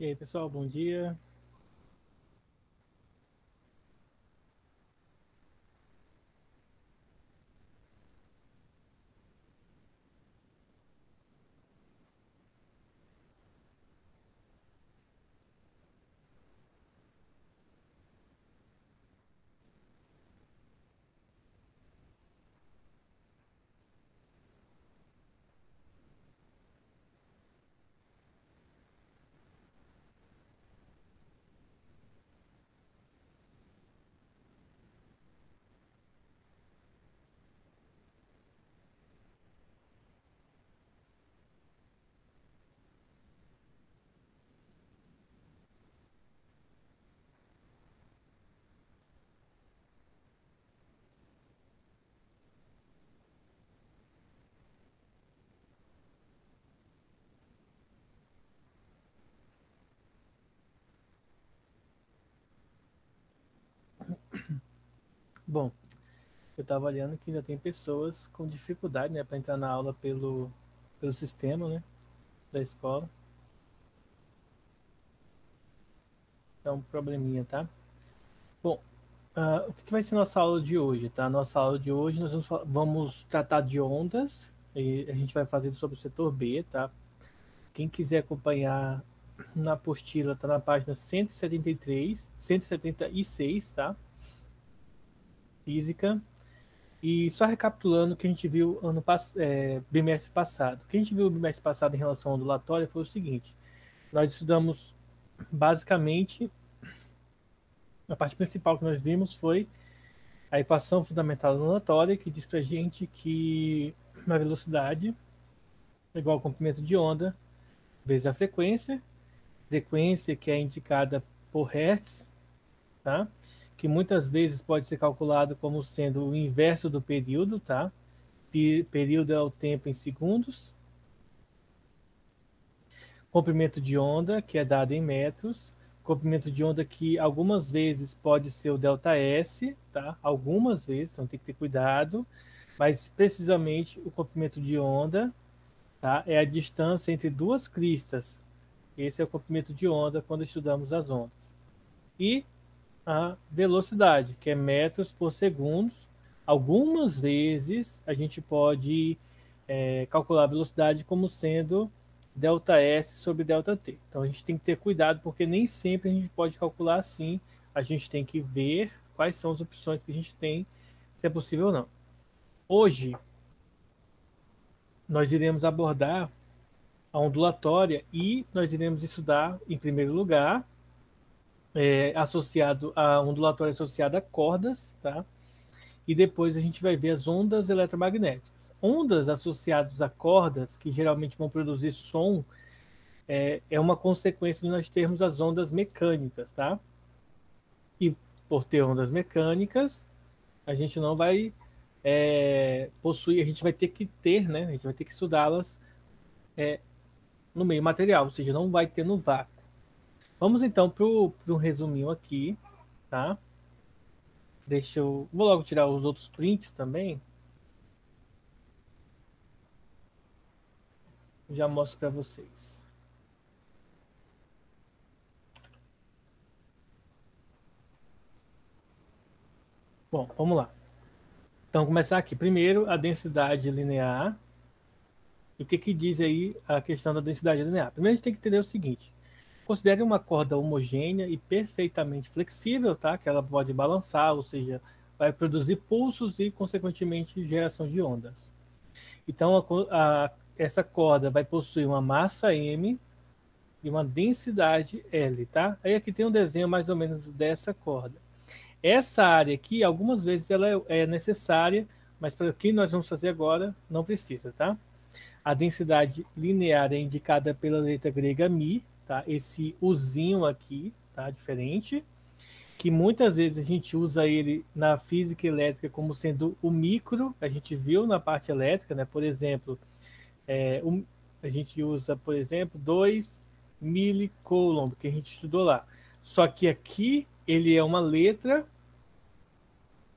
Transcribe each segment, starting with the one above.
E aí, pessoal, bom dia. Bom, eu estava olhando que ainda tem pessoas com dificuldade, né, para entrar na aula pelo sistema, né, da escola. É um probleminha, tá? Bom, o que vai ser nossa aula de hoje, tá? Nossa aula de hoje nós vamos tratar de ondas e a gente vai fazer sobre o setor B, tá? Quem quiser acompanhar na apostila, tá na página 173, 176, tá? Física. E só recapitulando o que a gente viu bimestre passado. O que a gente viu no bimestre passado em relação ao ondulatório foi o seguinte: nós estudamos basicamente, a parte principal que nós vimos foi a equação fundamental da ondulatória, que diz para a gente que a velocidade é igual ao comprimento de onda vezes a frequência que é indicada por Hertz, tá? Que muitas vezes pode ser calculado como sendo o inverso do período, tá? Período é o tempo em segundos. Comprimento de onda, que é dado em metros, comprimento de onda que algumas vezes pode ser o ΔS, tá? Algumas vezes, então tem que ter cuidado, mas precisamente o comprimento de onda, tá? É a distância entre duas cristas. Esse é o comprimento de onda quando estudamos as ondas. E a velocidade, que é metros por segundo. Algumas vezes a gente pode calcular a velocidade como sendo ΔS sobre ΔT. Então a gente tem que ter cuidado porque nem sempre a gente pode calcular assim. A gente tem que ver quais são as opções que a gente tem, se é possível ou não. Hoje nós iremos abordar a ondulatória e nós iremos estudar, em primeiro lugar, associado a ondulatória associada a cordas, tá? E depois a gente vai ver as ondas eletromagnéticas. Ondas associadas a cordas, que geralmente vão produzir som, é uma consequência de nós termos as ondas mecânicas, tá? E por ter ondas mecânicas, a gente não vai possuir, a gente vai ter que ter, né? A gente vai ter que estudá-las no meio material, ou seja, não vai ter no vácuo. Vamos então para um resuminho aqui, tá? Vou logo tirar os outros prints também, já mostro para vocês. Bom, vamos lá. Então, começar aqui. Primeiro, a densidade linear. E o que que diz aí a questão da densidade linear? Primeiro, a gente tem que entender o seguinte. Considere uma corda homogênea e perfeitamente flexível, tá? Que ela pode balançar, ou seja, vai produzir pulsos e, consequentemente, geração de ondas. Então, essa corda vai possuir uma massa M e uma densidade L, tá? Aí aqui tem um desenho mais ou menos dessa corda. Essa área aqui, algumas vezes ela é necessária, mas para o que nós vamos fazer agora, não precisa, tá? A densidade linear é indicada pela letra grega mi, tá? Esse uzinho aqui, tá? Diferente, que muitas vezes a gente usa ele na física elétrica como sendo o micro, a gente viu na parte elétrica, né? Por exemplo, a gente usa, por exemplo, 2 milicoulomb, que a gente estudou lá. Só que aqui ele é uma letra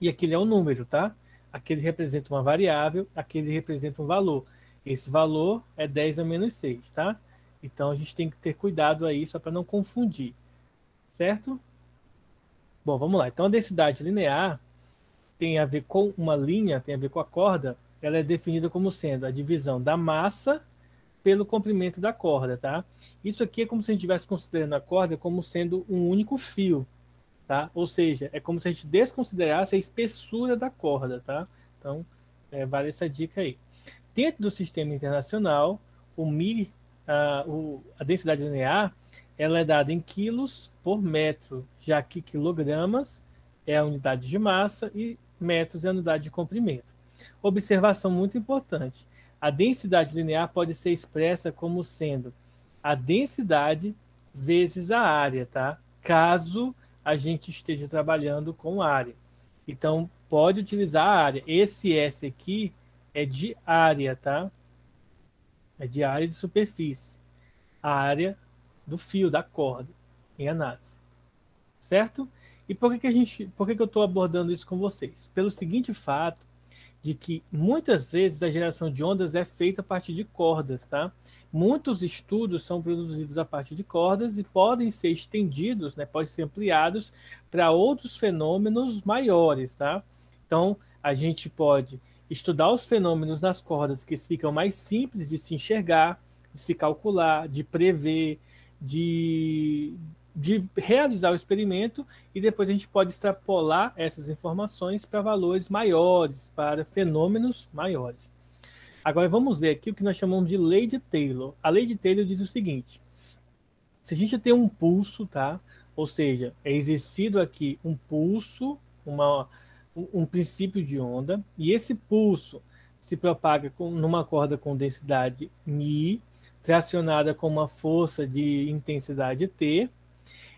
e aquele é um número, tá? Aquele representa uma variável, aquele representa um valor. Esse valor é 10 a menos 6, tá? Então a gente tem que ter cuidado aí, só para não confundir, certo? Bom, vamos lá. Então a densidade linear tem a ver com uma linha, tem a ver com a corda, ela é definida como sendo a divisão da massa pelo comprimento da corda, tá? Isso aqui é como se a gente estivesse considerando a corda como sendo um único fio, tá? Ou seja, é como se a gente desconsiderasse a espessura da corda, tá? Então, vale essa dica aí. Dentro do sistema internacional, o Mi, a densidade linear, ela é dada em quilos por metro, já que quilogramas é a unidade de massa e metros é a unidade de comprimento. Observação muito importante. A densidade linear pode ser expressa como sendo a densidade vezes a área, tá? Caso a gente esteja trabalhando com área. Então, pode utilizar a área. Esse S aqui é de área, tá? É de área de superfície. A área do fio, da corda, em análise. Certo? E por que eu estou abordando isso com vocês? Pelo seguinte fato, de que muitas vezes a geração de ondas é feita a partir de cordas, tá? Muitos estudos são produzidos a partir de cordas e podem ser estendidos, né, podem ser ampliados para outros fenômenos maiores, tá? Então, a gente pode estudar os fenômenos nas cordas que ficam mais simples de se enxergar, de se calcular, de prever, de, de realizar o experimento e depois a gente pode extrapolar essas informações para valores maiores, para fenômenos maiores. Agora vamos ver aqui o que nós chamamos de lei de Taylor. A lei de Taylor diz o seguinte: se a gente tem um pulso, tá? Ou seja, é exercido aqui um pulso, um princípio de onda, e esse pulso se propaga numa corda com densidade μ, tracionada com uma força de intensidade T.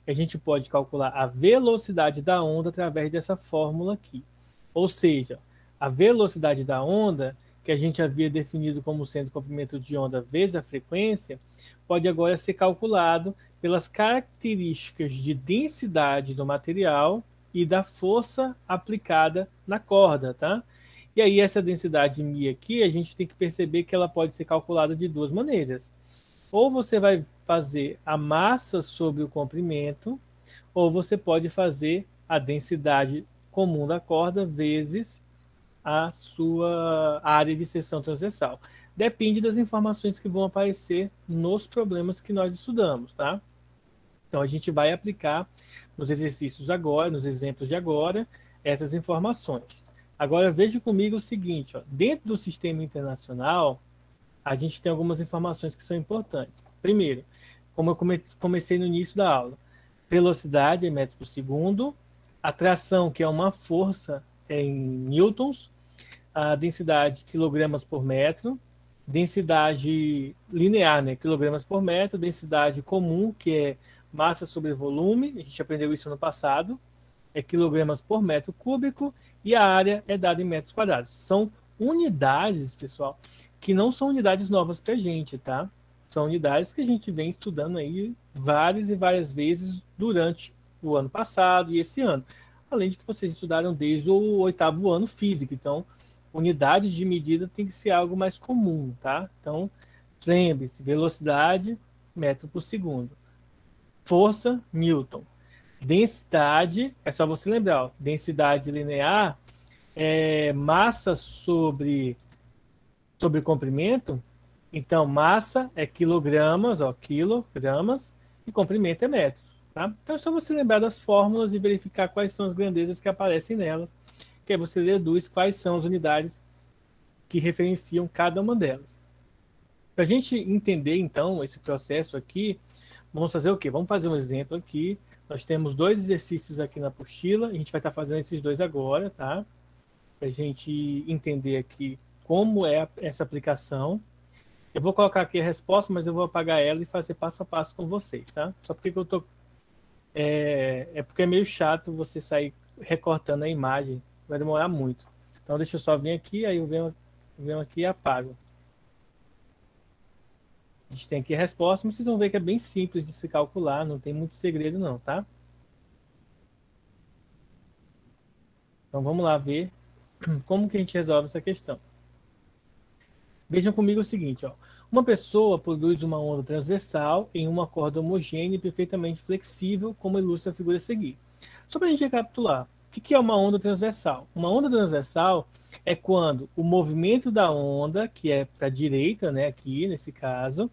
A gente pode calcular a velocidade da onda através dessa fórmula aqui. Ou seja, a velocidade da onda, que a gente havia definido como sendo o comprimento de onda vezes a frequência, pode agora ser calculado pelas características de densidade do material e da força aplicada na corda, tá? E aí essa densidade μ aqui, a gente tem que perceber que ela pode ser calculada de duas maneiras. Ou você vai fazer a massa sobre o comprimento, ou você pode fazer a densidade comum da corda vezes a sua área de seção transversal. Depende das informações que vão aparecer nos problemas que nós estudamos, tá? Então a gente vai aplicar nos exercícios agora, nos exemplos de agora, essas informações. Agora veja comigo o seguinte, ó, dentro do sistema internacional, a gente tem algumas informações que são importantes. Primeiro, como eu comecei no início da aula, velocidade em metros por segundo, a tração, que é uma força em newtons, a densidade quilogramas por metro, densidade linear, né, quilogramas por metro, densidade comum, que é massa sobre volume, a gente aprendeu isso no passado, é quilogramas por metro cúbico, e a área é dada em metros quadrados. São unidades, pessoal, que não são unidades novas para a gente, tá? São unidades que a gente vem estudando aí várias e várias vezes durante o ano passado e esse ano. Além de que vocês estudaram desde o oitavo ano física. Então, unidades de medida tem que ser algo mais comum, tá? Então, lembre-se, velocidade, metro por segundo. Força, Newton. Densidade, é só você lembrar, ó, densidade linear é massa sobre comprimento. Então, massa é quilogramas, ó, quilogramas, e comprimento é metros, tá? Então, é só você lembrar das fórmulas e verificar quais são as grandezas que aparecem nelas, que aí você deduz quais são as unidades que referenciam cada uma delas. Para a gente entender, então, esse processo aqui, vamos fazer o quê? Vamos fazer um exemplo aqui. Nós temos dois exercícios aqui na apostila, a gente vai estar fazendo esses dois agora, tá? Para a gente entender aqui como é essa aplicação. Eu vou colocar aqui a resposta, mas eu vou apagar ela e fazer passo a passo com vocês, tá? Só porque eu tô... porque é meio chato você sair recortando a imagem, vai demorar muito. Então deixa eu só vir aqui, aí eu venho aqui e apago. A gente tem aqui a resposta, mas vocês vão ver que é bem simples de se calcular, não tem muito segredo não, tá? Então vamos lá ver como que a gente resolve essa questão. Vejam comigo o seguinte, ó. Uma pessoa produz uma onda transversal em uma corda homogênea e perfeitamente flexível, como ilustra a figura a seguir. Só para a gente recapitular, o que é uma onda transversal? Uma onda transversal é quando o movimento da onda, que é para a direita, né, aqui nesse caso,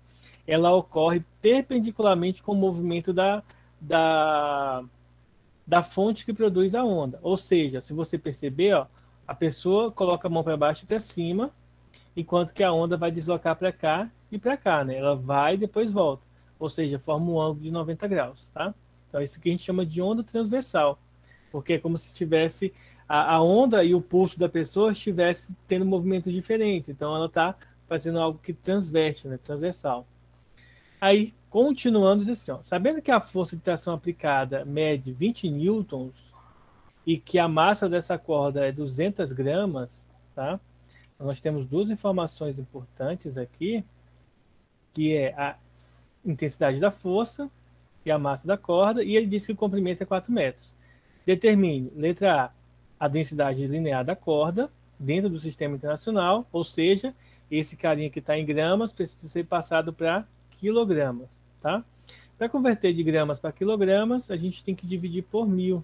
ela ocorre perpendicularmente com o movimento da, da fonte que produz a onda. Ou seja, se você perceber, ó, a pessoa coloca a mão para baixo e para cima, enquanto que a onda vai deslocar para cá e para cá, né? Ela vai e depois volta. Ou seja, forma um ângulo de 90 graus, tá? Então, isso que a gente chama de onda transversal, porque é como se tivesse a onda e o pulso da pessoa estivesse tendo movimentos diferentes. Então, ela está fazendo algo que transverte, né? Transversal. Aí, continuando, diz assim, ó, sabendo que a força de tração aplicada mede 20 newtons e que a massa dessa corda é 200 gramas, tá? Nós temos duas informações importantes aqui, que é a intensidade da força e a massa da corda, e ele diz que o comprimento é 4 metros. Determine, letra A densidade linear da corda dentro do sistema internacional, ou seja, esse carinha que está em gramas precisa ser passado para quilogramas, tá? Para converter de gramas para quilogramas, a gente tem que dividir por 1.000.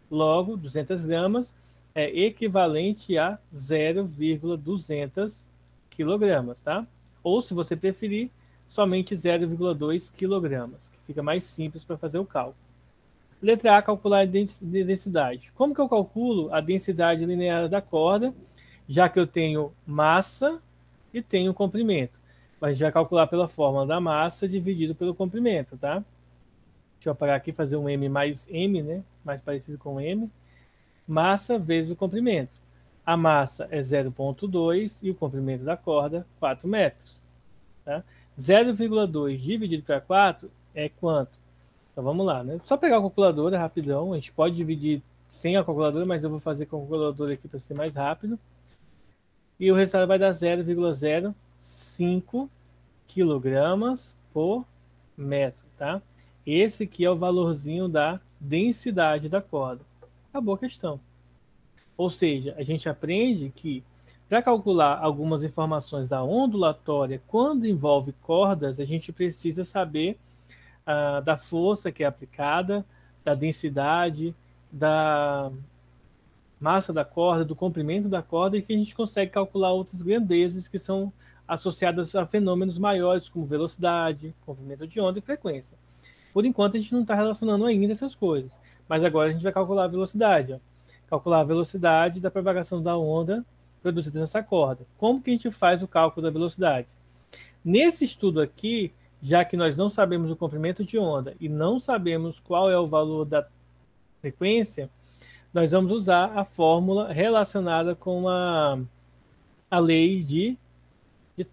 Logo, 200 gramas é equivalente a 0,200 quilogramas, tá? Ou, se você preferir, somente 0,2 quilogramas, que fica mais simples para fazer o cálculo. Letra A, calcular a densidade. Como que eu calculo a densidade linear da corda, já que eu tenho massa e tenho comprimento? Mas a gente vai calcular pela fórmula da massa dividido pelo comprimento, tá? Deixa eu apagar aqui e fazer um M mais M, né? Mais parecido com M. Massa vezes o comprimento. A massa é 0,2 e o comprimento da corda, 4 metros. Tá? 0,2 dividido para 4 é quanto? Então vamos lá, né? Só pegar a calculadora rapidão. A gente pode dividir sem a calculadora, mas eu vou fazer com a calculadora aqui para ser mais rápido. E o resultado vai dar 0,05 quilogramas por metro, tá? Esse aqui é o valorzinho da densidade da corda. Acabou a questão. Ou seja, a gente aprende que para calcular algumas informações da ondulatória, quando envolve cordas, a gente precisa saber da força que é aplicada, da densidade, da massa da corda, do comprimento da corda, e que a gente consegue calcular outras grandezas que são associadas a fenômenos maiores, como velocidade, comprimento de onda e frequência. Por enquanto, a gente não está relacionando ainda essas coisas, mas agora a gente vai calcular a velocidade. Ó. Calcular a velocidade da propagação da onda produzida nessa corda. Como que a gente faz o cálculo da velocidade? Nesse estudo aqui, já que nós não sabemos o comprimento de onda e não sabemos qual é o valor da frequência, nós vamos usar a fórmula relacionada com a lei de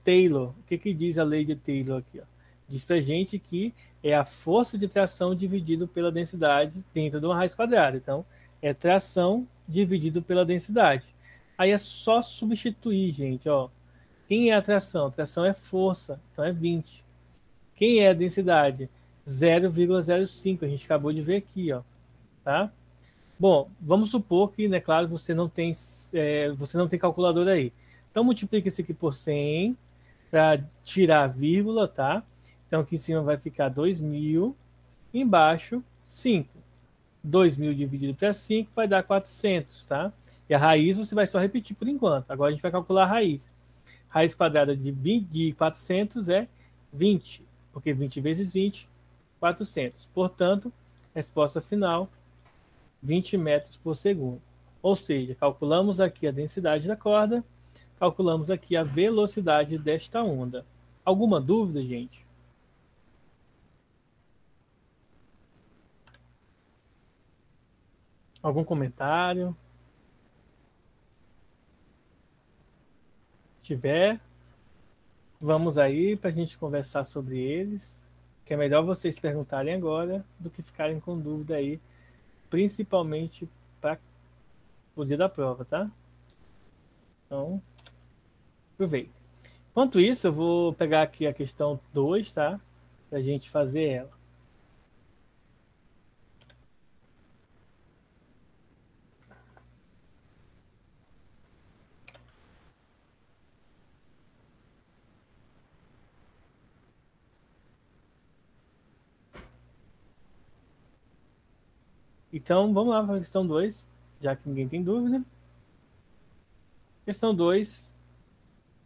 Taylor. O que diz a lei de Taylor aqui? Ó? Diz para a gente que é a força de tração dividido pela densidade dentro de uma raiz quadrada. Então, é tração dividido pela densidade. Aí é só substituir, gente. Ó. Quem é a tração? A tração é força, então é 20. Quem é a densidade? 0,05. A gente acabou de ver aqui, ó. Tá? Bom, vamos supor que, né, claro, você não tem calculadora aí. Então, multiplica isso aqui por 100 para tirar a vírgula, tá? Então, aqui em cima vai ficar 2.000, embaixo 5. 2.000 dividido para 5 vai dar 400, tá? E a raiz você vai só repetir por enquanto. Agora a gente vai calcular a raiz. Raiz quadrada de 400 é 20, porque 20 vezes 20, 400. Portanto, resposta final, 20 metros por segundo. Ou seja, calculamos aqui a densidade da corda, calculamos aqui a velocidade desta onda. Alguma dúvida, gente? Algum comentário? Se tiver, vamos aí para a gente conversar sobre eles. Que é melhor vocês perguntarem agora do que ficarem com dúvida aí, principalmente para o dia da prova, tá? Então, aproveita. Enquanto isso, eu vou pegar aqui a questão 2, tá? Para a gente fazer ela. Então, vamos lá para a questão 2, já que ninguém tem dúvida. Questão 2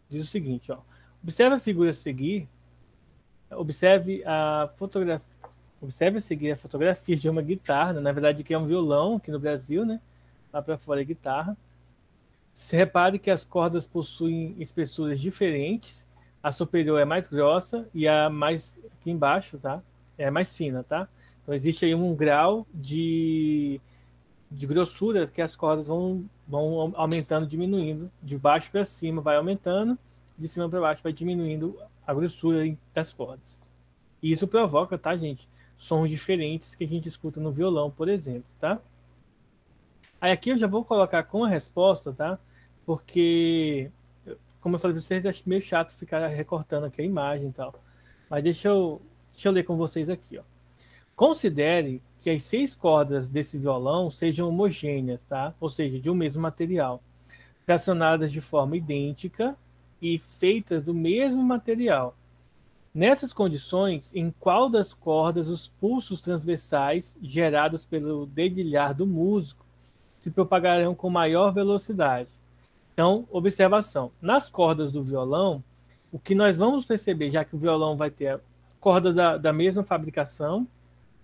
diz o seguinte, ó. Observe a figura a seguir. Observe a fotografia. Observe a seguir a fotografia de uma guitarra, né? Na verdade que é um violão aqui no Brasil, né? Lá para fora é guitarra. Se repare que as cordas possuem espessuras diferentes. A superior é mais grossa e a mais aqui embaixo, tá? É mais fina, tá? Então existe aí um grau de grossura que as cordas vão aumentando, diminuindo. De baixo para cima vai aumentando, de cima para baixo vai diminuindo a grossura das cordas. E isso provoca, tá, gente? Sons diferentes que a gente escuta no violão, por exemplo, tá? Aí aqui eu já vou colocar com a resposta, tá? Porque, como eu falei para vocês, acho meio chato ficar recortando aqui a imagem e tal. Mas deixa eu ler com vocês aqui, ó. Considere que as 6 cordas desse violão sejam homogêneas, tá? Ou seja, de um mesmo material, tracionadas de forma idêntica e feitas do mesmo material. Nessas condições, em qual das cordas os pulsos transversais gerados pelo dedilhar do músico se propagarão com maior velocidade? Então, observação. Nas cordas do violão, o que nós vamos perceber, já que o violão vai ter a corda da mesma fabricação,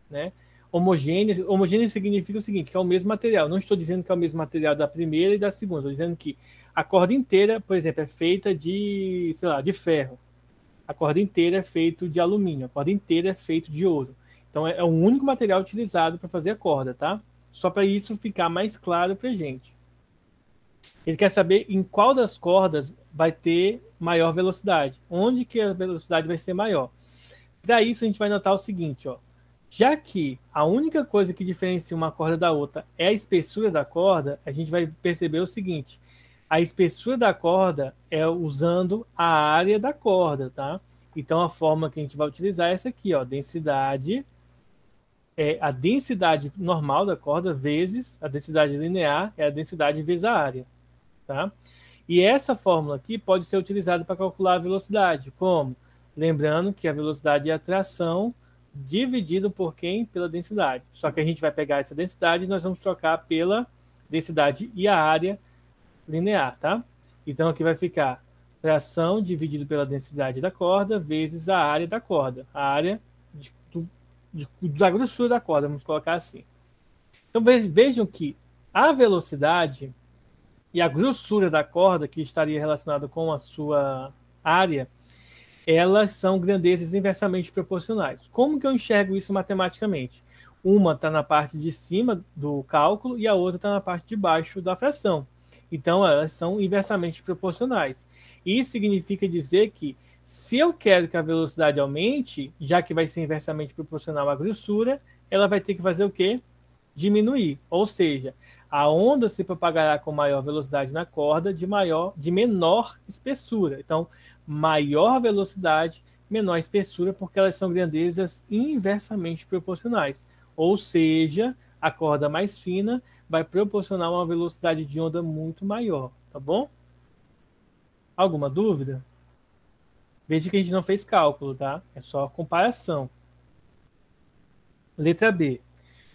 né? Homogênea. Homogênea significa o seguinte, que é o mesmo material. Não estou dizendo que é o mesmo material da primeira e da segunda. Estou dizendo que a corda inteira, por exemplo, é feita de, sei lá, de ferro. A corda inteira é feita de alumínio. A corda inteira é feita de ouro. Então, é o único material utilizado para fazer a corda, tá? Só para isso ficar mais claro para a gente. Ele quer saber em qual das cordas vai ter maior velocidade. Onde que a velocidade vai ser maior. Para isso, a gente vai notar o seguinte, ó. Já que a única coisa que diferencia uma corda da outra é a espessura da corda, a gente vai perceber o seguinte: a espessura da corda é usando a área da corda, tá? Então a fórmula que a gente vai utilizar é essa aqui, ó, densidade é a densidade normal da corda vezes a densidade linear é a densidade vezes a área, tá? E essa fórmula aqui pode ser utilizada para calcular a velocidade, como? Lembrando que a velocidade é a tração dividido por quem? Pela densidade. Só que a gente vai pegar essa densidade e nós vamos trocar pela densidade e a área linear, tá? Então aqui vai ficar tração dividido pela densidade da corda vezes a área da corda. A área da grossura da corda, vamos colocar assim. Então vejam que a velocidade e a grossura da corda, que estaria relacionada com a sua área, elas são grandezas inversamente proporcionais. Como que eu enxergo isso matematicamente? Uma está na parte de cima do cálculo e a outra está na parte de baixo da fração. Então, elas são inversamente proporcionais. Isso significa dizer que, se eu quero que a velocidade aumente, já que vai ser inversamente proporcional à grossura, ela vai ter que fazer o quê? Diminuir. Ou seja, a onda se propagará com maior velocidade na corda de menor espessura. Então, maior velocidade, menor espessura, porque elas são grandezas inversamente proporcionais. Ou seja, a corda mais fina vai proporcionar uma velocidade de onda muito maior, tá bom? Alguma dúvida? Veja que a gente não fez cálculo, tá? É só comparação. Letra B.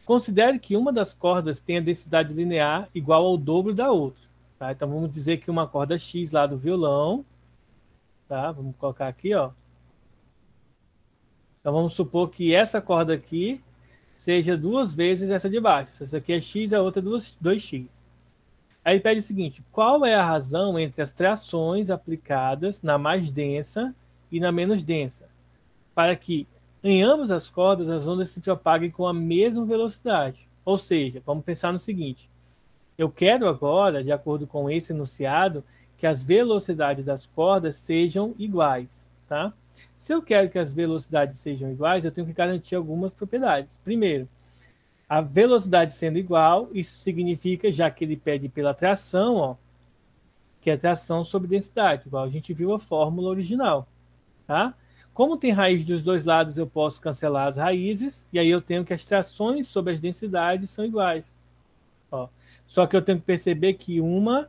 Considere que uma das cordas tem a densidade linear igual ao dobro da outra. Tá? Então vamos dizer que uma corda X lá do violão, tá? Vamos colocar aqui, ó. Então vamos supor que essa corda aqui seja 2 vezes essa de baixo. Essa aqui é X, a outra é 2x. Aí ele pede o seguinte: qual é a razão entre as trações aplicadas na mais densa e na menos densa, para que em ambas as cordas as ondas se propaguem com a mesma velocidade? Ou seja, vamos pensar no seguinte: eu quero agora, de acordo com esse enunciado, que as velocidades das cordas sejam iguais, tá? Se eu quero que as velocidades sejam iguais, eu tenho que garantir algumas propriedades. Primeiro, a velocidade sendo igual, isso significa, já que ele pede pela tração, ó, que é tração sobre densidade, igual a gente viu a fórmula original, tá? Como tem raiz dos dois lados, eu posso cancelar as raízes, e aí eu tenho que as trações sobre as densidades são iguais. Ó. Só que eu tenho que perceber que uma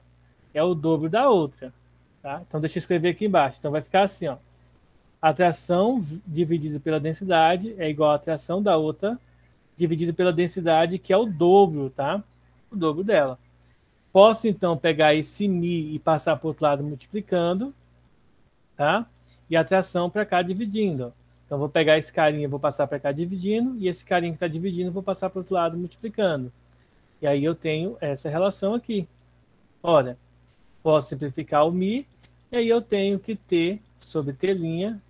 é o dobro da outra. Tá? Então deixa eu escrever aqui embaixo. Então vai ficar assim, ó. A tração dividida pela densidade é igual à tração da outra dividido pela densidade, que é o dobro, tá? O dobro dela. Posso, então, pegar esse Mi e passar para o outro lado multiplicando, tá? E a atração para cá dividindo. Então, vou pegar esse carinha, vou passar para cá dividindo, e esse carinha que está dividindo, vou passar para o outro lado multiplicando. E aí eu tenho essa relação aqui. Olha, posso simplificar o Mi, e aí eu tenho que T sobre T'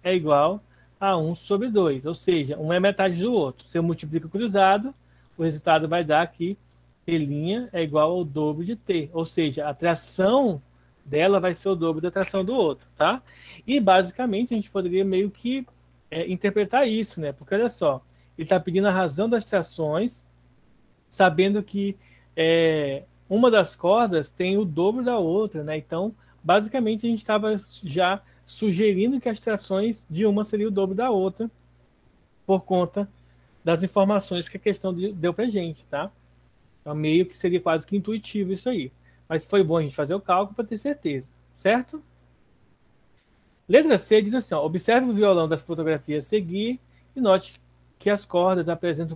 é igual a 1 sobre 2. Ou seja, um é metade do outro. Se eu multiplico cruzado, o resultado vai dar aqui T' é igual ao dobro de T. Ou seja, a tração dela vai ser o dobro da tração do outro, tá? E basicamente a gente poderia meio que interpretar isso, né? Porque olha só, ele está pedindo a razão das trações, sabendo que uma das cordas tem o dobro da outra, né? Então, basicamente, a gente estava já sugerindo que as trações de uma seriam o dobro da outra, por conta das informações que a questão deu para gente, tá? Então, meio que seria quase que intuitivo isso aí. Mas foi bom a gente fazer o cálculo para ter certeza, certo? Letra C diz assim, ó, observe o violão das fotografias a seguir e note que as cordas apresentam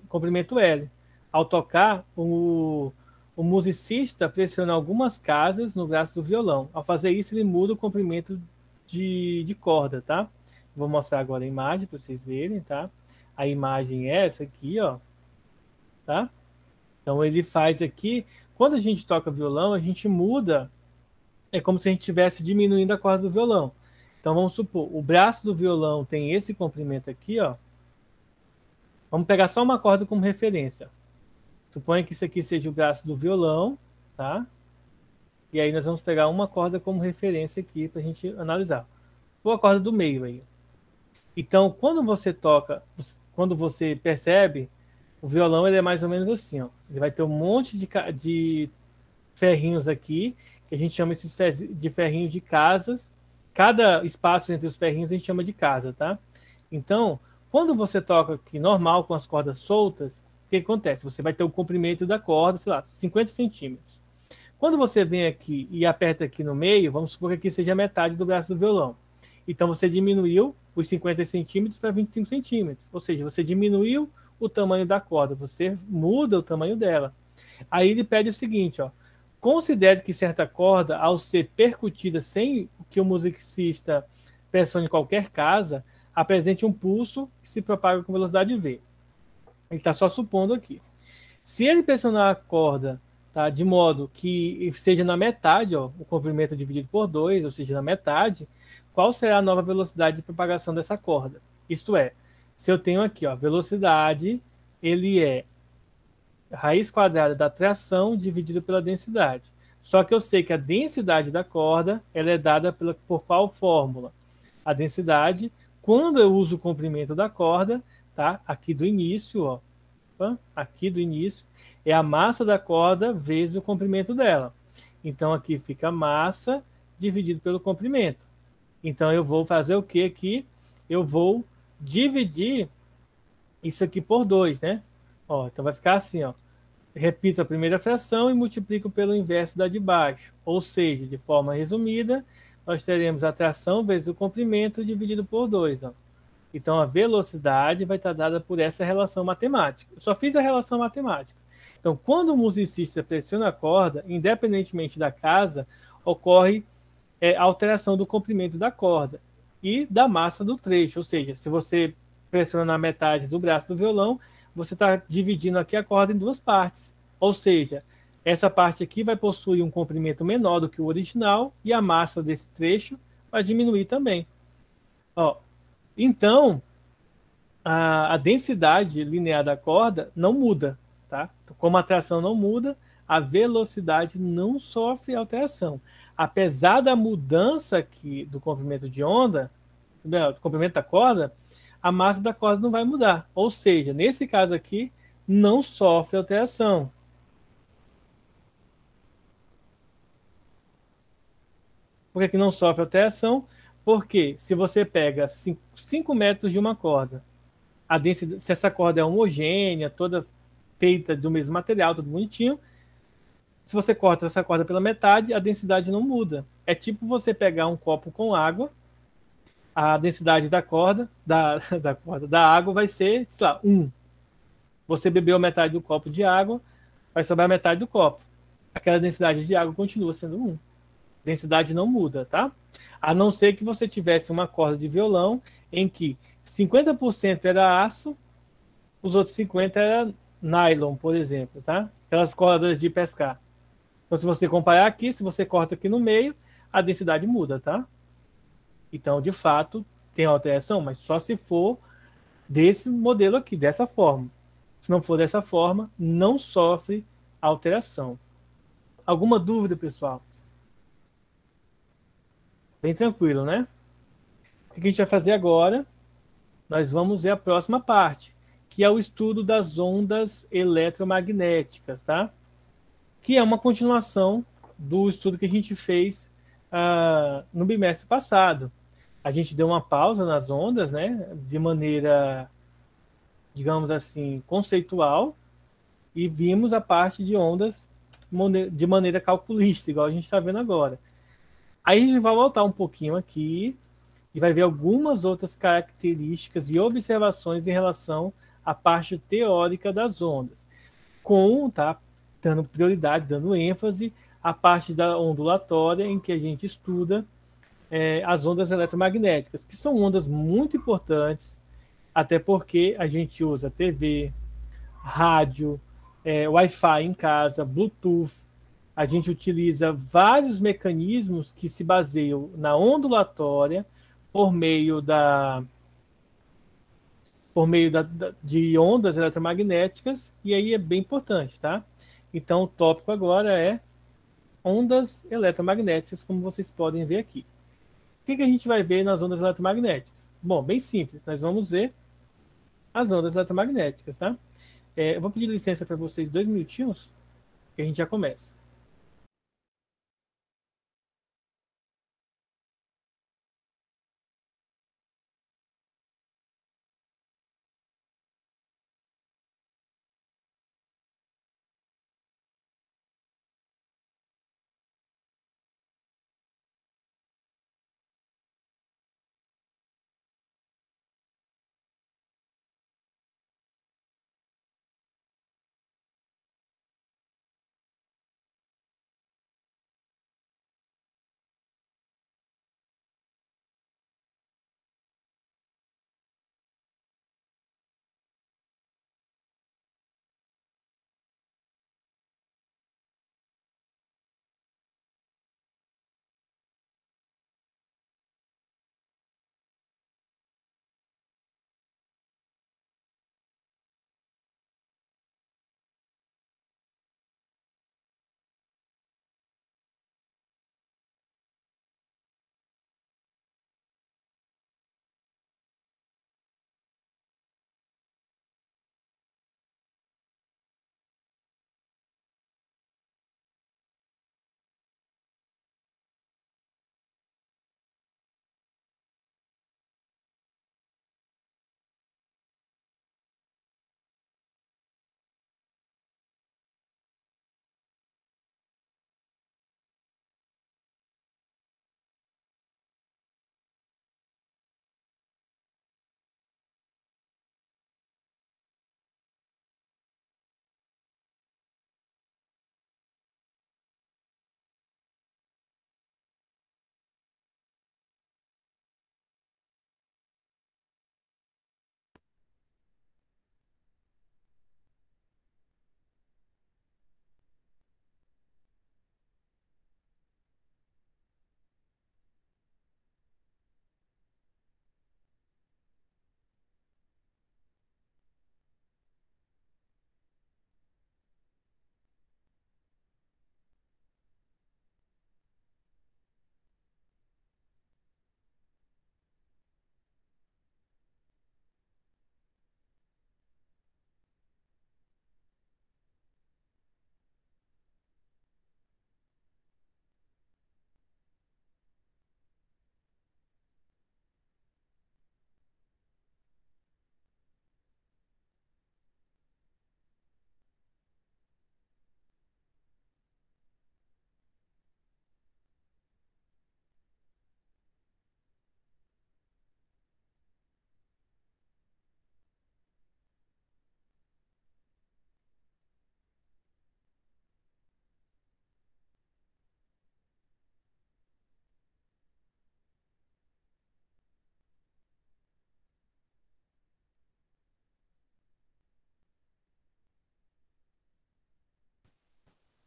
comprimento L. Ao tocar, o musicista pressiona algumas casas no braço do violão. Ao fazer isso, ele muda o comprimento de corda, tá? Vou mostrar agora a imagem para vocês verem, tá? A imagem é essa aqui, ó, tá? Então ele faz aqui, quando a gente toca violão, a gente muda, é como se a gente estivesse diminuindo a corda do violão. Então vamos supor, o braço do violão tem esse comprimento aqui, ó. Vamos pegar só uma corda como referência. Suponha que isso aqui seja o braço do violão, tá? E aí nós vamos pegar uma corda como referência aqui para a gente analisar. Ou a corda do meio aí. Então, quando você toca, quando você percebe, o violão ele é mais ou menos assim, ó. Ele vai ter um monte de ferrinhos aqui, que a gente chama esses de ferrinhos de casas. Cada espaço entre os ferrinhos a gente chama de casa, tá? Então, quando você toca aqui normal, com as cordas soltas, o que acontece? Você vai ter o comprimento da corda, sei lá, 50 centímetros. Quando você vem aqui e aperta aqui no meio, vamos supor que aqui seja a metade do braço do violão. Então, você diminuiu os 50 centímetros para 25 centímetros. Ou seja, você diminuiu o tamanho da corda, você muda o tamanho dela. Aí ele pede o seguinte, ó. Considere que certa corda, ao ser percutida sem que o musicista pressione qualquer casa, apresente um pulso que se propaga com velocidade v. Ele está só supondo aqui. Se ele pressionar a corda, tá, de modo que seja na metade, ó, o comprimento dividido por 2, ou seja, na metade, qual será a nova velocidade de propagação dessa corda? Isto é, se eu tenho aqui, ó, velocidade, ele é raiz quadrada da tração dividido pela densidade. Só que eu sei que a densidade da corda ela é dada por qual fórmula? A densidade, quando eu uso o comprimento da corda, tá? Aqui do início, ó, aqui do início, é a massa da corda vezes o comprimento dela. Então aqui fica massa dividido pelo comprimento. Então eu vou fazer o que aqui? Eu vou dividir isso aqui por 2, né? Ó, então vai ficar assim, ó. Repito a primeira fração e multiplico pelo inverso da de baixo. Ou seja, de forma resumida, nós teremos a tração vezes o comprimento dividido por 2. Ó. Então, a velocidade vai estar dada por essa relação matemática. Eu só fiz a relação matemática. Então, quando o musicista pressiona a corda, independentemente da casa, ocorre alteração do comprimento da corda e da massa do trecho. Ou seja, se você pressiona na metade do braço do violão, você está dividindo aqui a corda em duas partes. Ou seja, essa parte aqui vai possuir um comprimento menor do que o original e a massa desse trecho vai diminuir também. Ó, então, a densidade linear da corda não muda. Tá? Como a tração não muda, a velocidade não sofre alteração. Apesar da mudança aqui do comprimento de onda, do comprimento da corda, a massa da corda não vai mudar. Ou seja, nesse caso aqui, não sofre alteração. Por que não sofre alteração? Porque se você pega 5 metros de uma corda, a densidade, se essa corda é homogênea, toda feita do mesmo material, tudo bonitinho, se você corta essa corda pela metade, a densidade não muda. É tipo você pegar um copo com água, a densidade da corda, da água vai ser, sei lá, 1. Você bebeu metade do copo de água, vai sobrar metade do copo. Aquela densidade de água continua sendo 1. Densidade não muda, tá? A não ser que você tivesse uma corda de violão em que 50% era aço, os outros 50% era nylon, por exemplo, tá? Aquelas cordas de pescar. Então, se você comparar aqui, se você corta aqui no meio, a densidade muda, tá? Então, de fato, tem alteração, mas só se for desse modelo aqui, dessa forma. Se não for dessa forma, não sofre alteração. Alguma dúvida, pessoal? Bem tranquilo, né? O que a gente vai fazer agora? Nós vamos ver a próxima parte, que é o estudo das ondas eletromagnéticas, tá? Que é uma continuação do estudo que a gente fez no bimestre passado. A gente deu uma pausa nas ondas, né? De maneira, digamos assim, conceitual, e vimos a parte de ondas de maneira calculista, igual a gente está vendo agora. Aí a gente vai voltar um pouquinho aqui e vai ver algumas outras características e observações em relação à parte teórica das ondas, com, tá, dando prioridade, dando ênfase à parte da ondulatória, em que a gente estuda as ondas eletromagnéticas, que são ondas muito importantes, até porque a gente usa TV, rádio, Wi-Fi em casa, Bluetooth. A gente utiliza vários mecanismos que se baseiam na ondulatória por meio de ondas eletromagnéticas, e aí é bem importante, tá? Então, o tópico agora é ondas eletromagnéticas, como vocês podem ver aqui. O que a gente vai ver nas ondas eletromagnéticas? Bom, bem simples, nós vamos ver as ondas eletromagnéticas, tá? Eu vou pedir licença para vocês 2 minutinhos, que a gente já começa.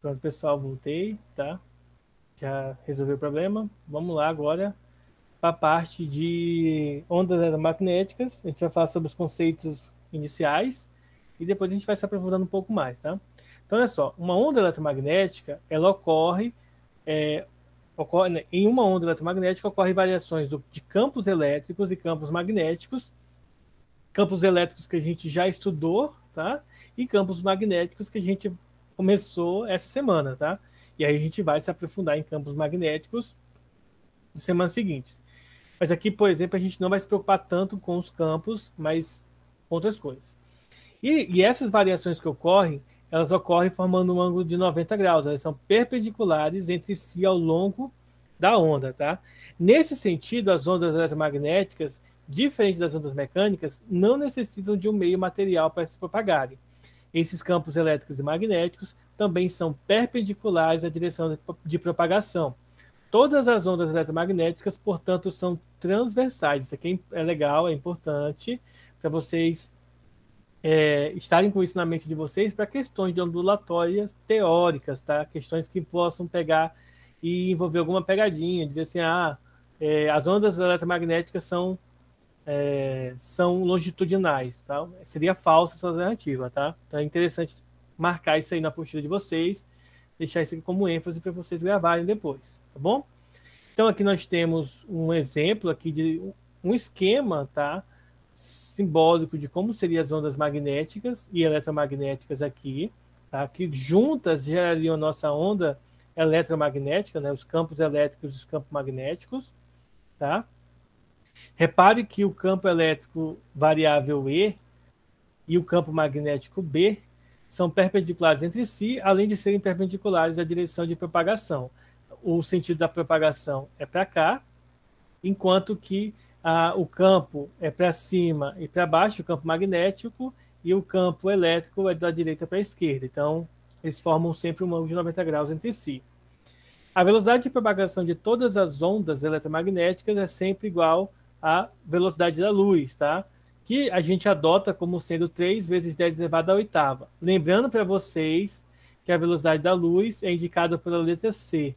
Pronto, pessoal, voltei, tá? Já resolveu o problema. Vamos lá agora para a parte de ondas eletromagnéticas. A gente vai falar sobre os conceitos iniciais e depois a gente vai se aprofundando um pouco mais, tá? Então, olha só, uma onda eletromagnética, ela ocorre, né, em uma onda eletromagnética ocorrem variações de campos elétricos e campos magnéticos, campos elétricos que a gente já estudou, tá? E campos magnéticos que a gente começou essa semana, tá? E aí a gente vai se aprofundar em campos magnéticos nas semanas seguintes. Mas aqui, por exemplo, a gente não vai se preocupar tanto com os campos, mas com outras coisas. E essas variações que ocorrem, elas ocorrem formando um ângulo de 90 graus. Elas são perpendiculares entre si ao longo da onda, tá? Nesse sentido, as ondas eletromagnéticas, diferente das ondas mecânicas, não necessitam de um meio material para se propagarem. Esses campos elétricos e magnéticos também são perpendiculares à direção de propagação. Todas as ondas eletromagnéticas, portanto, são transversais. Isso aqui é legal, é importante para vocês estarem com isso na mente de vocês para questões de ondulatórias teóricas, tá? Questões que possam pegar e envolver alguma pegadinha, dizer assim, as ondas eletromagnéticas são longitudinais, tá? Seria falsa essa alternativa, tá? Então é interessante marcar isso aí na apostila de vocês, deixar isso aqui como ênfase para vocês gravarem depois, tá bom? Então aqui nós temos um exemplo aqui de um esquema, tá? Simbólico de como seriam as ondas magnéticas e eletromagnéticas aqui, tá? Que juntas gerariam a nossa onda eletromagnética, né? Os campos elétricos e os campos magnéticos, tá? Repare que o campo elétrico variável E o campo magnético B são perpendiculares entre si, além de serem perpendiculares à direção de propagação. O sentido da propagação é para cá, enquanto que o campo é para cima e para baixo, o campo magnético, e o campo elétrico é da direita para a esquerda. Então, eles formam sempre um ângulo de 90 graus entre si. A velocidade de propagação de todas as ondas eletromagnéticas é sempre igual à velocidade da luz, tá? Que a gente adota como sendo 3 vezes 10 elevado à oitava. Lembrando para vocês que a velocidade da luz é indicada pela letra C.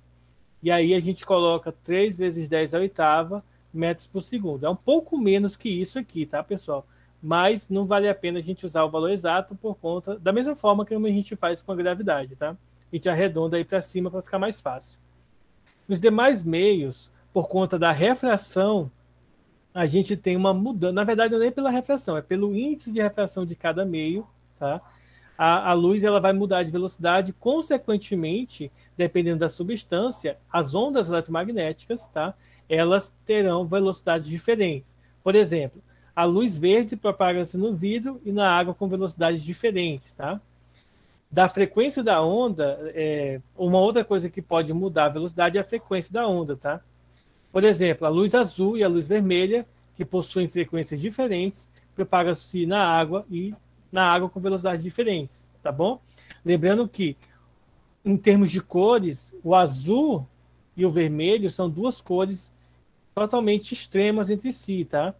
E aí a gente coloca 3 vezes 10 à oitava metros por segundo. É um pouco menos que isso aqui, tá, pessoal? Mas não vale a pena a gente usar o valor exato por conta da mesma forma que a gente faz com a gravidade, tá? A gente arredonda aí para cima para ficar mais fácil. Nos demais meios, por conta da refração, a gente tem uma mudança. Na verdade, não é nem pela refração, é pelo índice de refração de cada meio, tá? A luz ela vai mudar de velocidade, consequentemente, dependendo da substância, as ondas eletromagnéticas, tá? Elas terão velocidades diferentes. Por exemplo, a luz verde propaga-se no vidro e na água com velocidades diferentes, tá? Da frequência da onda, uma outra coisa que pode mudar a velocidade é a frequência da onda, tá? Por exemplo, a luz azul e a luz vermelha, que possuem frequências diferentes, propagam-se na água e na água com velocidades diferentes, tá bom? Lembrando que, em termos de cores, o azul e o vermelho são duas cores totalmente extremas entre si, tá?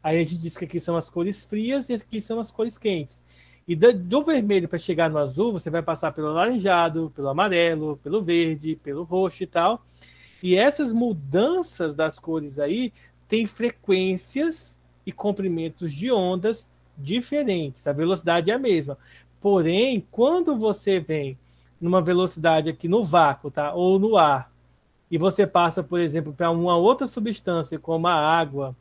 Aí a gente diz que aqui são as cores frias e aqui são as cores quentes. E do vermelho para chegar no azul, você vai passar pelo laranjado, pelo amarelo, pelo verde, pelo roxo e tal. E essas mudanças das cores aí têm frequências e comprimentos de ondas diferentes. A velocidade é a mesma. Porém, quando você vem numa velocidade aqui no vácuo, tá? Ou no ar, e você passa, por exemplo, para uma outra substância, como a água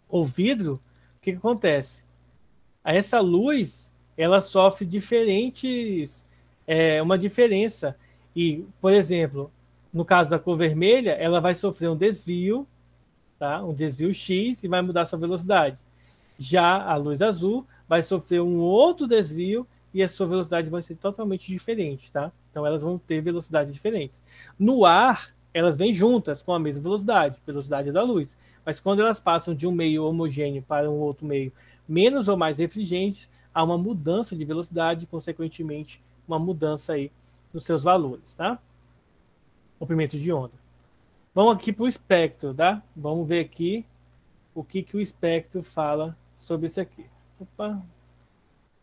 ou vidro, o que acontece? Essa luz, ela sofre uma diferença. E, por exemplo, no caso da cor vermelha, ela vai sofrer um desvio, tá? Um desvio X e vai mudar sua velocidade. Já a luz azul vai sofrer um outro desvio e a sua velocidade vai ser totalmente diferente, tá? Então elas vão ter velocidades diferentes. No ar, elas vêm juntas com a mesma velocidade da luz. Mas quando elas passam de um meio homogêneo para um outro meio menos ou mais refringente, há uma mudança de velocidade, consequentemente, uma mudança aí nos seus valores, tá? Comprimento de onda. Vamos aqui para o espectro, tá? Vamos ver aqui o que o espectro fala sobre isso aqui. Opa,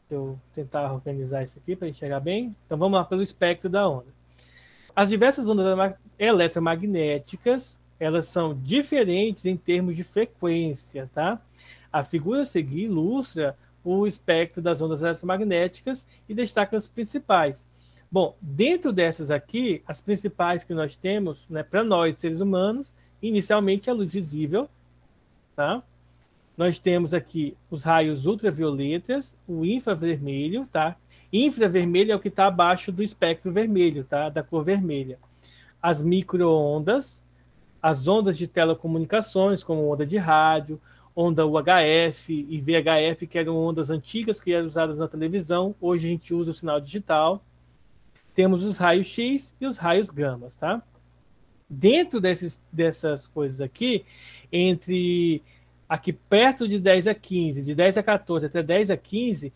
deixa eu tentar organizar isso aqui para enxergar bem. Então vamos lá pelo espectro da onda. As diversas ondas eletromagnéticas, elas são diferentes em termos de frequência, tá? A figura a seguir ilustra o espectro das ondas eletromagnéticas e destaca as principais. Bom, dentro dessas aqui, as principais que nós temos, né, para nós, seres humanos, inicialmente a luz visível, tá? Nós temos aqui os raios ultravioletas, o infravermelho, tá? Infravermelho é o que está abaixo do espectro vermelho, tá? Da cor vermelha. As microondas, as ondas de telecomunicações, como onda de rádio, onda UHF e VHF, que eram ondas antigas que eram usadas na televisão. Hoje a gente usa o sinal digital. Temos os raios X e os raios gama, tá? Dentro dessas coisas aqui, entre aqui perto de 10 a 15, de 10 a 14 até 10 a 15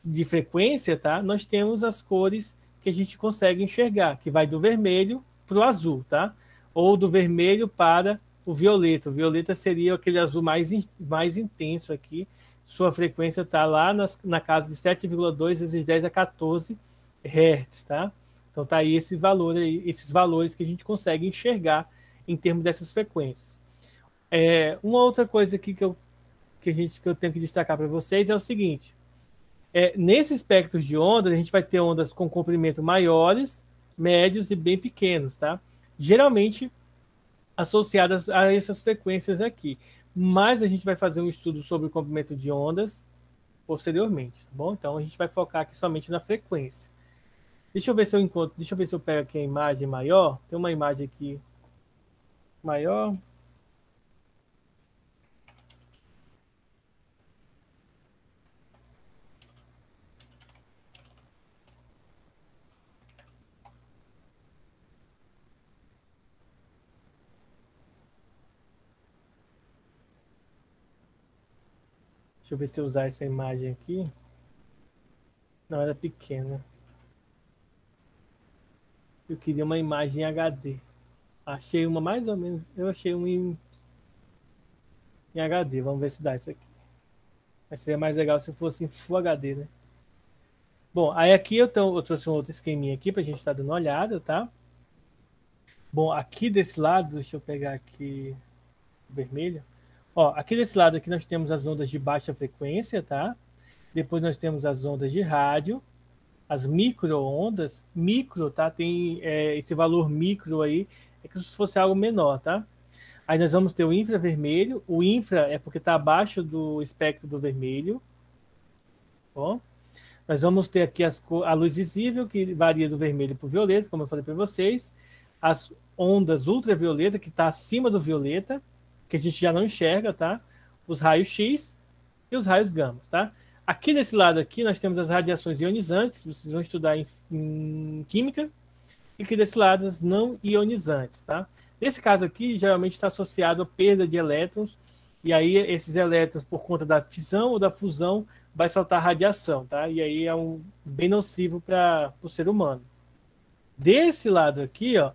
de frequência, tá? Nós temos as cores que a gente consegue enxergar, que vai do vermelho para o azul, tá? Ou do vermelho para o violeta. O violeta seria aquele azul mais intenso aqui. Sua frequência está lá na casa de 7,2 vezes 10 a 14 Hz, tá? Então tá aí esse valor aí, esses valores que a gente consegue enxergar em termos dessas frequências. Uma outra coisa aqui que eu tenho que destacar para vocês é o seguinte: nesse espectro de ondas, a gente vai ter ondas com comprimento maiores, médios e bem pequenos, tá? Geralmente associadas a essas frequências aqui. Mas a gente vai fazer um estudo sobre o comprimento de ondas posteriormente, tá bom? Então a gente vai focar aqui somente na frequência. Deixa eu ver se eu encontro, deixa eu ver se eu pego aqui a imagem maior. Tem uma imagem aqui maior. Deixa eu ver se eu usar essa imagem aqui. Não, era pequena. Eu queria uma imagem em HD. Achei uma mais ou menos. Eu achei uma em HD. Vamos ver se dá isso aqui. Mas seria mais legal se fosse em Full HD, né? Bom, aí aqui eu trouxe um outro esqueminha aqui pra gente estar dando uma olhada, tá? Bom, aqui desse lado, deixa eu pegar aqui o vermelho. Ó, aqui desse lado aqui nós temos as ondas de baixa frequência, tá? Depois nós temos as ondas de rádio, as micro-ondas. Micro, tá? Tem esse valor micro aí, é como se fosse algo menor, tá? Aí nós vamos ter o infravermelho. O infra é porque está abaixo do espectro do vermelho. Ó. Nós vamos ter aqui a luz visível, que varia do vermelho para o violeta, como eu falei para vocês. As ondas ultravioleta, que está acima do violeta, que a gente já não enxerga, tá? Os raios X e os raios gama, tá? Aqui desse lado aqui nós temos as radiações ionizantes, vocês vão estudar em química, e aqui desse lado as não ionizantes, tá? Nesse caso aqui, geralmente está associado à perda de elétrons, e aí esses elétrons, por conta da fissão ou da fusão, vai soltar radiação, tá? E aí é bem nocivo para o ser humano. Desse lado aqui, ó,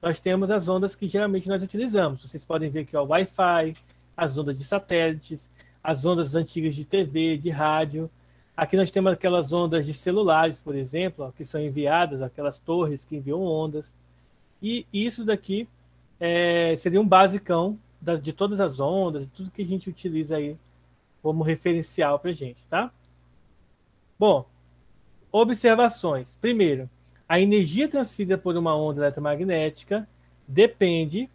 nós temos as ondas que geralmente nós utilizamos. Vocês podem ver aqui o Wi-Fi, as ondas de satélites, as ondas antigas de TV, de rádio. Aqui nós temos aquelas ondas de celulares, por exemplo, ó, que são enviadas, aquelas torres que enviam ondas. E isso daqui seria um basicão de todas as ondas, de tudo que a gente utiliza aí como referencial para a gente, tá? Bom, observações. Primeiro, a energia transferida por uma onda eletromagnética depende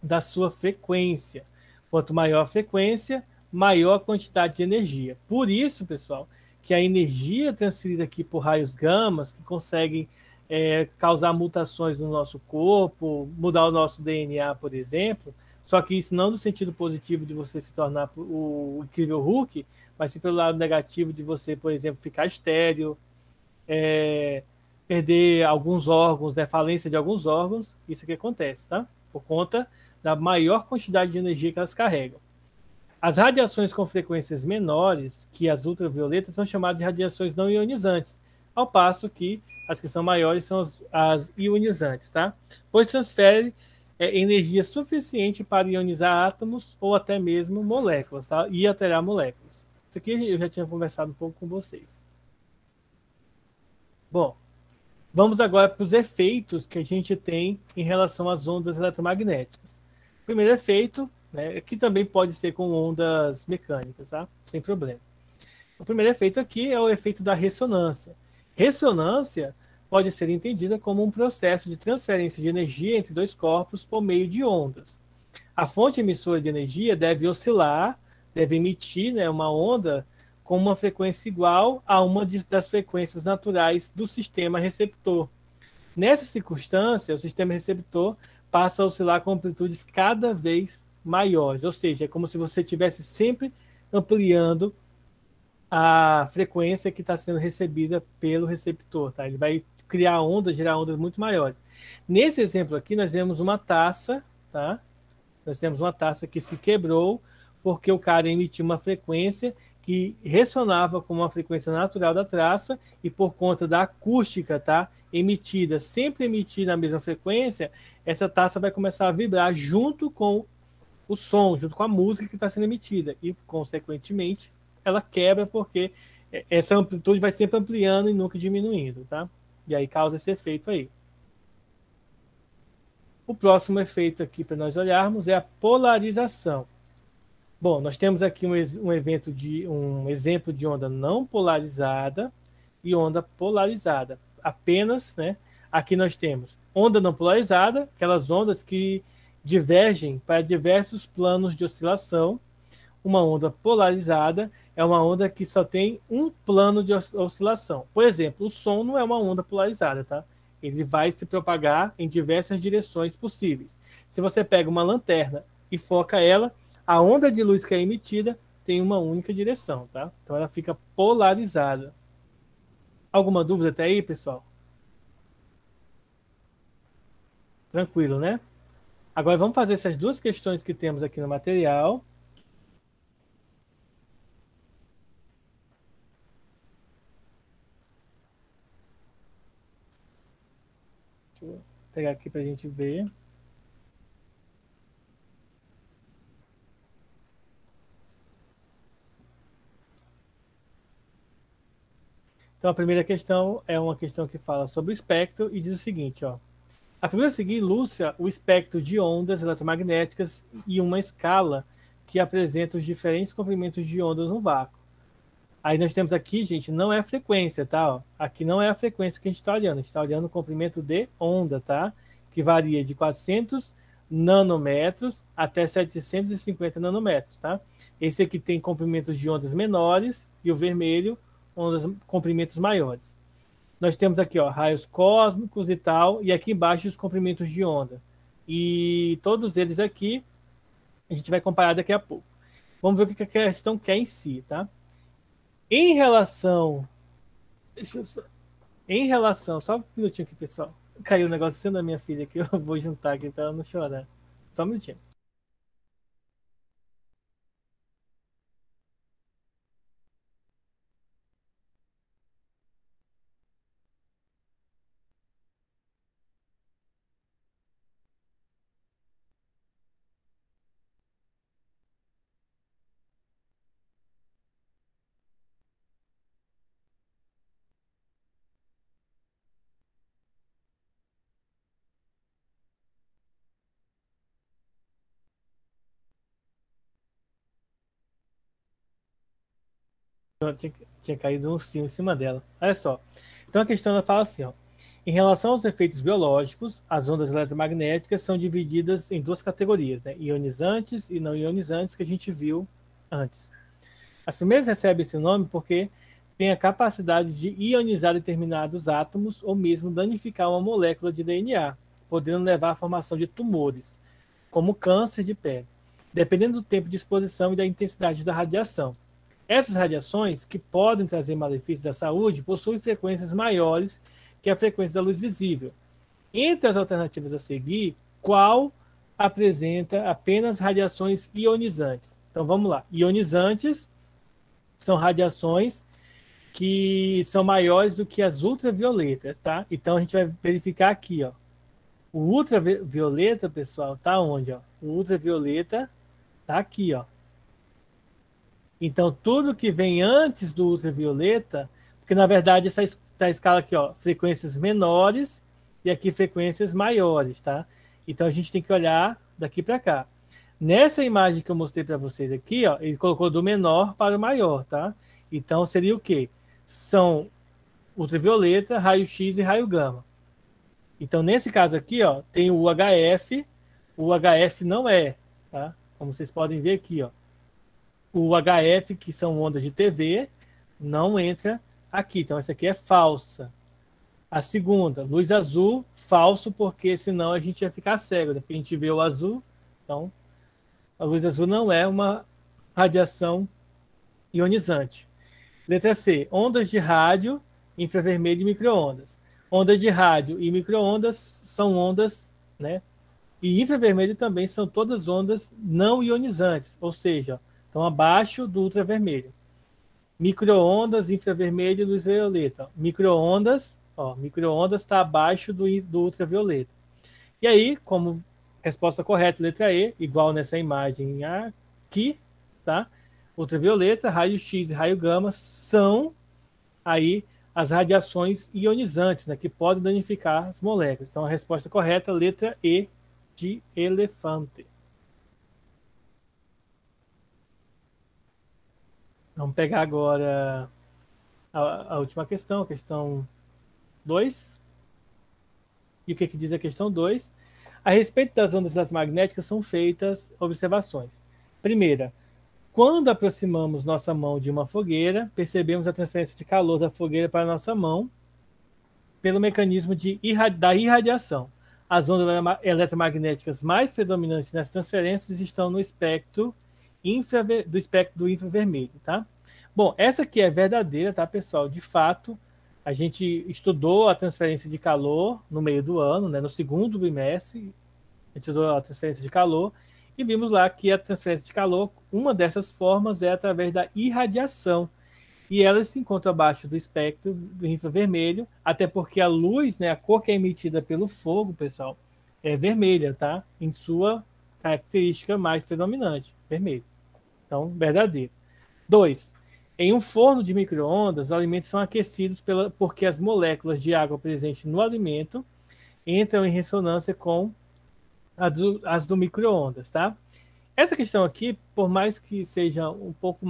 da sua frequência. Quanto maior a frequência, maior a quantidade de energia. Por isso, pessoal, que a energia transferida aqui por raios gamas, que conseguem causar mutações no nosso corpo, mudar o nosso DNA, por exemplo, só que isso não no sentido positivo de você se tornar o incrível Hulk, mas sim pelo lado negativo de você, por exemplo, ficar estéril, perder alguns órgãos, né, falência de alguns órgãos, isso que acontece, tá? Por conta da maior quantidade de energia que elas carregam. As radiações com frequências menores que as ultravioletas são chamadas de radiações não ionizantes, ao passo que as que são maiores são as ionizantes, tá? Pois transferem energia suficiente para ionizar átomos ou até mesmo moléculas, tá? E alterar moléculas. Isso aqui eu já tinha conversado um pouco com vocês. Bom, Vamos agora para os efeitos que a gente tem em relação às ondas eletromagnéticas. O primeiro efeito, né, que também pode ser com ondas mecânicas, tá? Sem problema. O primeiro efeito aqui é o efeito da ressonância. Ressonância pode ser entendida como um processo de transferência de energia entre dois corpos por meio de ondas. A fonte emissora de energia deve oscilar, deve emitir, né, uma onda com uma frequência igual a uma das frequências naturais do sistema receptor. Nessa circunstância, o sistema receptor passa a oscilar com amplitudes cada vez maiores, ou seja, é como se você estivesse sempre ampliando a frequência que está sendo recebida pelo receptor, tá? Ele vai criar ondas, gerar ondas muito maiores. Nesse exemplo aqui, nós temos uma taça, tá? Nós temos uma taça que se quebrou porque o cara emitiu uma frequência que ressonava com uma frequência natural da taça e por conta da acústica, tá? Emitida, sempre emitida na mesma frequência, essa taça vai começar a vibrar junto com o som, junto com a música que está sendo emitida e, consequentemente, ela quebra porque essa amplitude vai sempre ampliando e nunca diminuindo, tá? E aí causa esse efeito aí. O próximo efeito aqui para nós olharmos é a polarização. Bom, nós temos aqui um exemplo de onda não polarizada e onda polarizada. Apenas, né? Aqui nós temos onda não polarizada, aquelas ondas que divergem para diversos planos de oscilação. Uma onda polarizada é uma onda que só tem um plano de oscilação. Por exemplo, o som não é uma onda polarizada, tá? Ele vai se propagar em diversas direções possíveis. Se você pega uma lanterna e foca ela, a onda de luz que é emitida tem uma única direção, tá? Então ela fica polarizada. Alguma dúvida até aí, pessoal? Tranquilo, né? Agora vamos fazer essas duas questões que temos aqui no material. Deixa eu pegar aqui para a gente ver. Então, a primeira questão é uma questão que fala sobre o espectro e diz o seguinte, ó. A figura a seguir ilustra o espectro de ondas eletromagnéticas e uma escala que apresenta os diferentes comprimentos de ondas no vácuo. Aí nós temos aqui, gente, não é a frequência, tá? Ó. Aqui não é a frequência que a gente está olhando. A gente está olhando o comprimento de onda, tá? Que varia de 400 nanômetros até 750 nanômetros, tá? Esse aqui tem comprimentos de ondas menores e o vermelho, ondas comprimentos maiores. Nós temos aqui, ó, raios cósmicos e tal, e aqui embaixo os comprimentos de onda. E todos eles aqui a gente vai comparar daqui a pouco. Vamos ver o que a questão quer em si, tá? Em relação. Deixa eu só, em relação. Só um minutinho aqui, pessoal. Caiu o um negócio sendo da minha filha aqui, eu vou juntar aqui para ela não chorar. Só um minutinho. Tinha caído um cio em cima dela. Olha só. Então a questão ela fala assim, ó. Em relação aos efeitos biológicos, as ondas eletromagnéticas são divididas em duas categorias, né? Ionizantes e não ionizantes, que a gente viu antes. As primeiras recebem esse nome porque têm a capacidade de ionizar determinados átomos ou mesmo danificar uma molécula de DNA, podendo levar à formação de tumores, como câncer de pele, dependendo do tempo de exposição e da intensidade da radiação. Essas radiações, que podem trazer malefícios à saúde, possuem frequências maiores que a frequência da luz visível. Entre as alternativas a seguir, qual apresenta apenas radiações ionizantes? Então vamos lá. Ionizantes são radiações que são maiores do que as ultravioletas, tá? Então a gente vai verificar aqui, ó. O ultravioleta, pessoal, tá onde, ó? O ultravioleta tá aqui, ó. Então tudo que vem antes do ultravioleta, porque na verdade essa tá a escala aqui, ó, frequências menores e aqui frequências maiores, tá? Então a gente tem que olhar daqui para cá. Nessa imagem que eu mostrei para vocês aqui, ó, ele colocou do menor para o maior, tá? Então seria o quê? São ultravioleta, raio-x e raio gama. Então nesse caso aqui, ó, tem o UHF. O UHF não é, tá? Como vocês podem ver aqui, ó. O UHF, que são ondas de TV, não entra aqui. Então essa aqui é falsa. A segunda, luz azul, falso, porque senão a gente ia ficar cego, né? Porque a gente vê o azul, então a luz azul não é uma radiação ionizante. Letra C, ondas de rádio, infravermelho e micro-ondas. Ondas de rádio e micro-ondas são ondas, né? E infravermelho também são todas ondas não ionizantes, ou seja, estão abaixo do ultravermelho. Micro-ondas, infravermelho e luz violeta. Micro-ondas, ó, micro-ondas está abaixo do ultravioleta. E aí, como resposta correta, letra E, igual nessa imagem aqui, tá? Ultravioleta, raio-x e raio gama são aí as radiações ionizantes, né, que podem danificar as moléculas. Então a resposta correta, letra E de elefante. Vamos pegar agora a última questão, a questão 2. E o que diz a questão 2? A respeito das ondas eletromagnéticas são feitas observações. Primeira, quando aproximamos nossa mão de uma fogueira, percebemos a transferência de calor da fogueira para a nossa mão pelo mecanismo da irradiação. As ondas eletromagnéticas mais predominantes nas transferências estão no espectro do espectro do infravermelho, tá? Bom, essa aqui é verdadeira, tá, pessoal? De fato, a gente estudou a transferência de calor no meio do ano, né? No segundo bimestre, a gente estudou a transferência de calor e vimos lá que a transferência de calor, uma dessas formas é através da irradiação. E ela se encontra abaixo do espectro do infravermelho, até porque a luz, né, a cor que é emitida pelo fogo, pessoal, é vermelha, tá? Em sua característica mais predominante, vermelho. Então, verdadeiro. 2. Em um forno de micro-ondas, os alimentos são aquecidos porque as moléculas de água presentes no alimento entram em ressonância com as do micro-ondas, tá? Essa questão aqui, por mais que seja um pouco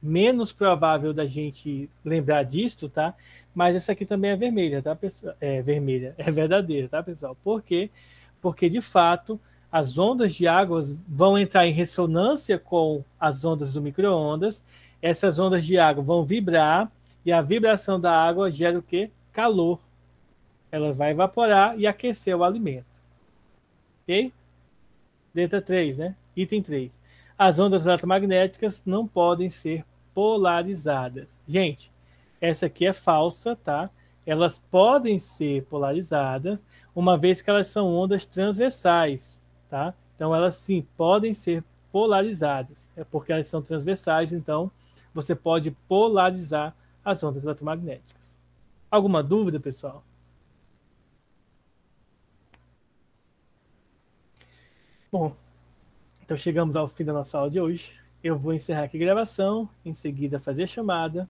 menos provável da gente lembrar disto, tá? Mas essa aqui também é vermelha, tá, pessoal? É vermelha, é verdadeira, tá, pessoal? Por quê? Porque, de fato, as ondas de água vão entrar em ressonância com as ondas do micro-ondas. Essas ondas de água vão vibrar e a vibração da água gera o quê? Calor. Ela vai evaporar e aquecer o alimento. Ok? Letra 3, né? Item 3. As ondas eletromagnéticas não podem ser polarizadas. Gente, essa aqui é falsa, tá? Elas podem ser polarizadas, uma vez que elas são ondas transversais, tá? Então, elas sim podem ser polarizadas. É porque elas são transversais, então você pode polarizar as ondas eletromagnéticas. Alguma dúvida, pessoal? Bom, então chegamos ao fim da nossa aula de hoje. Eu vou encerrar aqui a gravação, em seguida fazer a chamada